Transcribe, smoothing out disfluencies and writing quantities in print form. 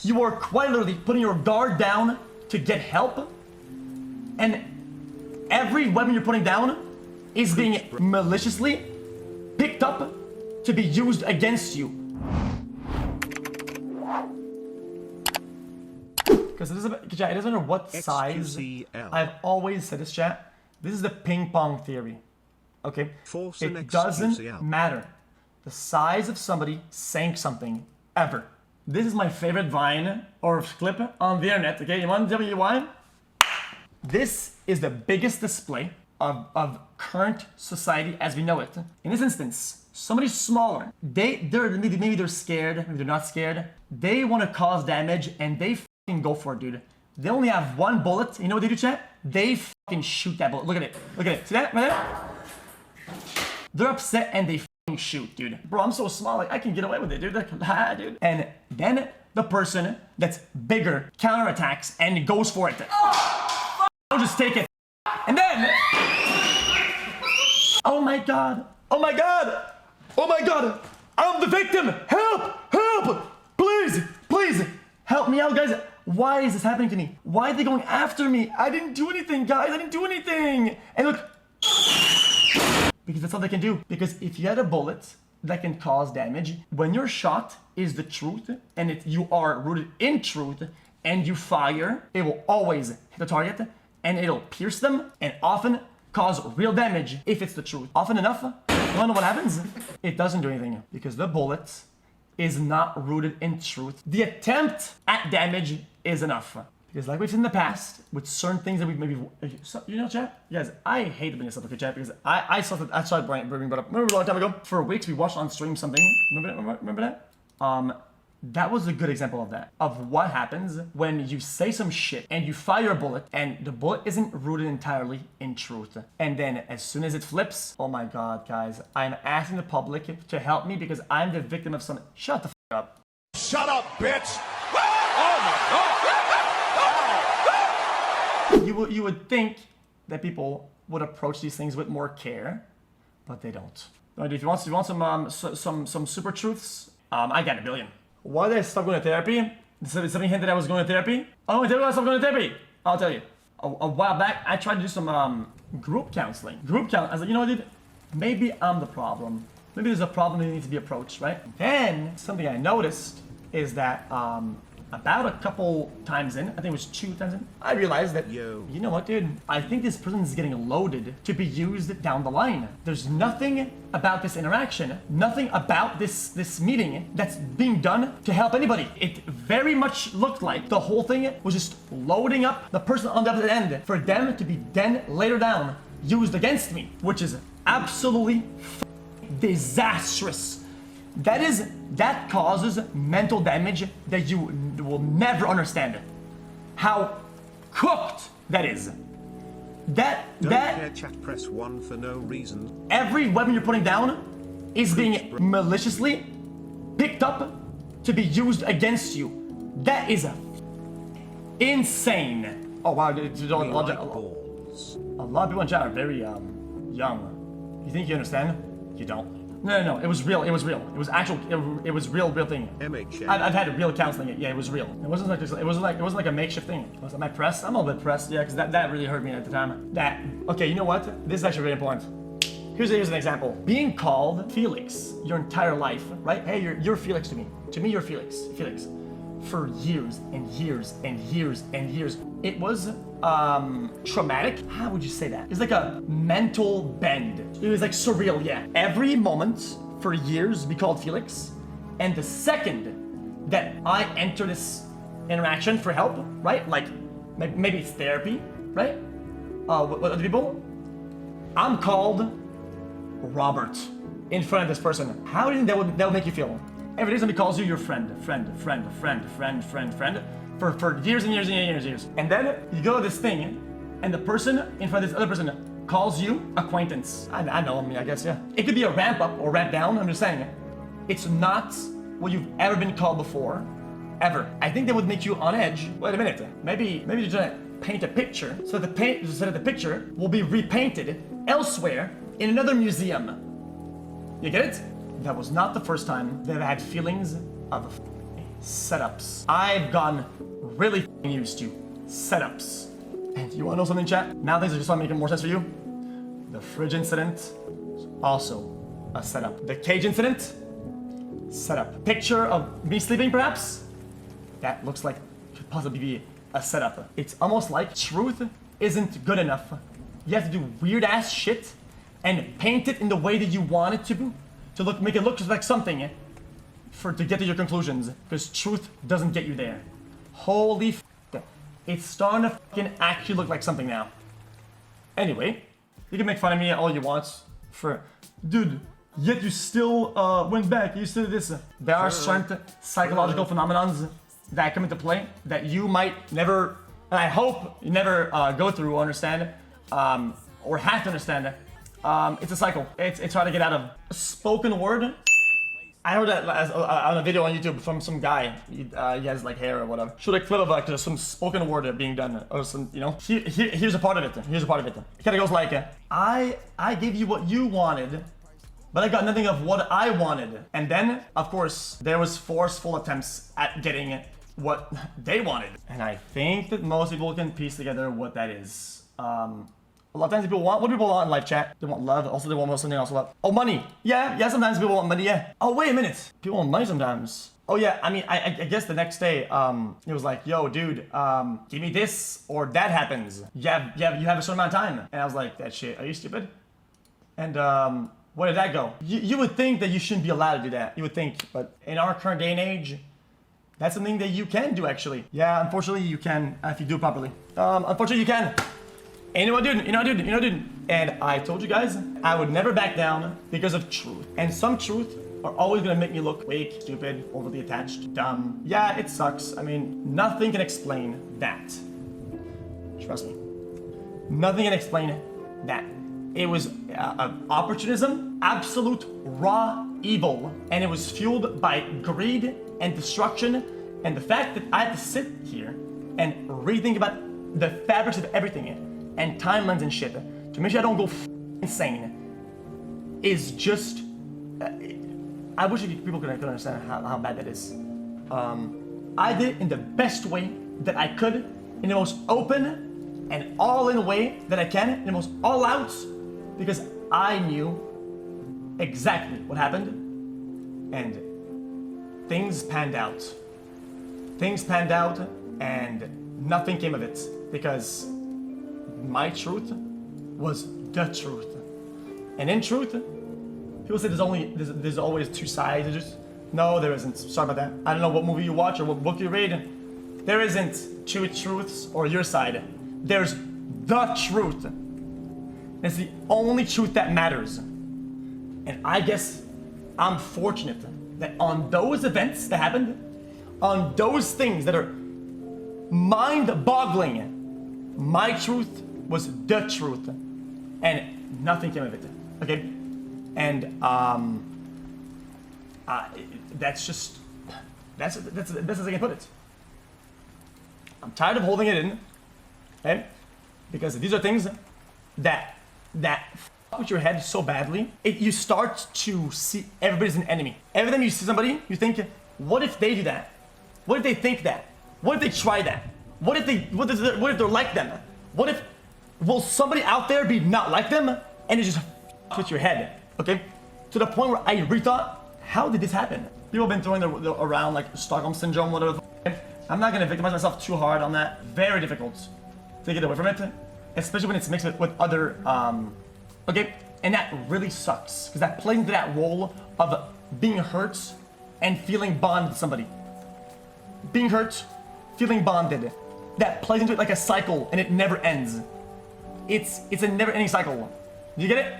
You are quite literally putting your guard down to get help, and every weapon you're putting down is being maliciously picked up to be used against you. Because it doesn't matter what size. I've always said this, chat. This is the ping pong theory. Okay? It doesn't matter the size of somebody saying something ever. This is my favorite Vine or clip on the internet. Okay, you want to tell me why? This is the biggest display of current society as we know it. In this instance, somebody smaller, maybe they're scared, maybe they're not scared. They want to cause damage and they fucking go for it, dude. They only have one bullet. You know what they do, chat? They fucking shoot that bullet. Look at it. Look at it. See that right there? They're upset and they fucking shoot, dude. Bro, I'm so small, like I can get away with it, dude. Dude. And then the person that's bigger counterattacks and goes for it. I'll just take it. And then, oh my god, oh my god, oh my god, I'm the victim. Help, help, please, please help me out, guys. Why is this happening to me? Why are they going after me? I didn't do anything, guys. I didn't do anything. And look, because that's all they can do. Because if you had a bullet that can cause damage, when your shot is the truth and you are rooted in truth and you fire, it will always hit the target and it'll pierce them and often cause real damage if it's the truth. Often enough, you wanna know what happens? It doesn't do anything because the bullet is not rooted in truth. The attempt at damage is enough. Because like we've seen in the past, with certain things that we've maybe, you know, chat? Guys, I hate bringing this up, okay, chat? Because I started bringing it up. Remember a long time ago? For weeks, we watched on stream something. Remember that? That was a good example of that. Of what happens when you say some shit and you fire a bullet and the bullet isn't rooted entirely in truth. And then as soon as it flips, oh my god, guys, I'm asking the public to help me because I'm the victim of some... Shut the f*** up. Shut up, bitch! Oh my god! You would think that people would approach these things with more care, but they don't. But if you want some super truths, I got a billion. Why did I stop going to therapy? Did somebody hint that I was going to therapy? Oh, why did I stop going to therapy? I'll tell you. A while back, I tried to do some group counseling. Group counseling. I was like, you know what, dude? Maybe I'm the problem. Maybe there's a problem that needs to be approached, right? Then something I noticed is that about a couple times in, I think it was 2 times in, I realized that, you know what, dude? I think this person is getting loaded to be used down the line. There's nothing about this interaction, nothing about this meeting that's being done to help anybody. It very much looked like the whole thing was just loading up the person on the other end for them to be then later down used against me, which is absolutely disastrous. That causes mental damage that you will never understand. How cooked that is. Chat, press 1 for no reason. Every weapon you're putting down is being maliciously picked up to be used against you. That is insane. Oh wow, dude, a lot of people in chat are very young. You think you understand? You don't. No, it was real. It was real. It was actual. It was real thing. I've had real counseling. Yeah, it was real. It wasn't like a makeshift thing. Am I pressed? I'm a little bit pressed. Yeah, because that really hurt me at the time. Okay, you know what? This is actually really important. Here's an example. Being called Felix your entire life, right? Hey, you're Felix to me. To me, you're Felix. Felix. For years and years and years and years. It was traumatic. How would you say that? It's like a mental bend. It was like surreal, yeah. Every moment for years be called Felix, and the second that I enter this interaction for help, right? Like maybe it's therapy, right? With other people, I'm called Robert in front of this person. How do you think that would make you feel? Every day somebody calls you your friend for years and years and years and years. And then you go to this thing, and the person in front of this other person calls you acquaintance. I know him, I guess, yeah. It could be a ramp up or ramp down, I'm just saying. It's not what you've ever been called before, ever. I think that would make you on edge. Wait a minute, maybe you're trying to paint a picture, so that the picture will be repainted elsewhere in another museum. You get it? That was not the first time that I had feelings of setups. I've gotten really f***ing used to setups. And you wanna know something, chat? Now things are just making more sense for you. The fridge incident is also a setup. The cage incident, setup. Picture of me sleeping, perhaps? That looks like could possibly be a setup. It's almost like truth isn't good enough. You have to do weird ass shit and paint it in the way that you want it to look, make it look just like something to get to your conclusions, because truth doesn't get you there. Holy f***, it's starting to fucking actually look like something now. Anyway, you can make fun of me all you want for, dude, yet you still went back, you still did this. There are certain psychological phenomenons that come into play that you might never, and I hope you never go through or understand, or have to understand. It's a cycle. It's hard to get out of. A spoken word. I heard that on a video on YouTube from some guy. He has like hair or whatever. Showed a clip of like some spoken word being done or some, you know. Here's a part of it. Here's a part of it. It kind of goes like, I gave you what you wanted, but I got nothing of what I wanted. And then, of course, there was forceful attempts at getting what they wanted. And I think that most people can piece together what that is. A lot of times people want, what do people want in live chat? They want love, also they want something else. Oh, money. Yeah, sometimes people want money, yeah. Oh, wait a minute. People want money sometimes. Oh yeah, I mean, I guess the next day, it was like, yo, dude, give me this or that happens. You have a certain amount of time. And I was like, that shit, are you stupid? And where did that go? You would think that you shouldn't be allowed to do that. You would think, but in our current day and age, that's something that you can do actually. Yeah, unfortunately you can if you do it properly. Unfortunately you can. And you know what, dude? And I told you guys, I would never back down because of truth. And some truth are always gonna make me look weak, stupid, overly attached, dumb. Yeah, it sucks. I mean, nothing can explain that. Trust me. Nothing can explain that. It was opportunism, absolute raw evil. And it was fueled by greed and destruction. And the fact that I had to sit here and rethink about the fabrics of everything and timelines and shit to make sure I don't go insane is just I wish people could understand how bad that is. I did it in the best way that I could, in the most open and all-in way that I can, in the most all-out, because I knew exactly what happened, and things panned out. Things panned out, and nothing came of it, because my truth was the truth. And in truth, people say there's always two sides. No, there isn't. Sorry about that. I don't know what movie you watch or what book you read. There isn't two truths or your side. There's the truth. It's the only truth that matters. And I guess I'm fortunate that on those events that happened, on those things that are mind-boggling, my truth was the truth, and nothing came of it. Okay, and that's as I can put it. I'm tired of holding it in, okay? Because these are things that fuck with your head so badly. You start to see everybody as an enemy. Every time you see somebody, you think, what if they do that? What if they think that? What if they try that? What if they're like them? What if, will somebody out there be not like them? And it just with your head, okay? To the point where I rethought, how did this happen? People have been throwing around like Stockholm Syndrome, whatever. I'm not gonna victimize myself too hard on that. Very difficult to get away from it, especially when it's mixed with other, okay? And that really sucks, because that plays into that role of being hurt and feeling bonded to somebody. Being hurt, feeling bonded. That plays into it like a cycle, and it never ends. It's a never-ending cycle. Do you get it?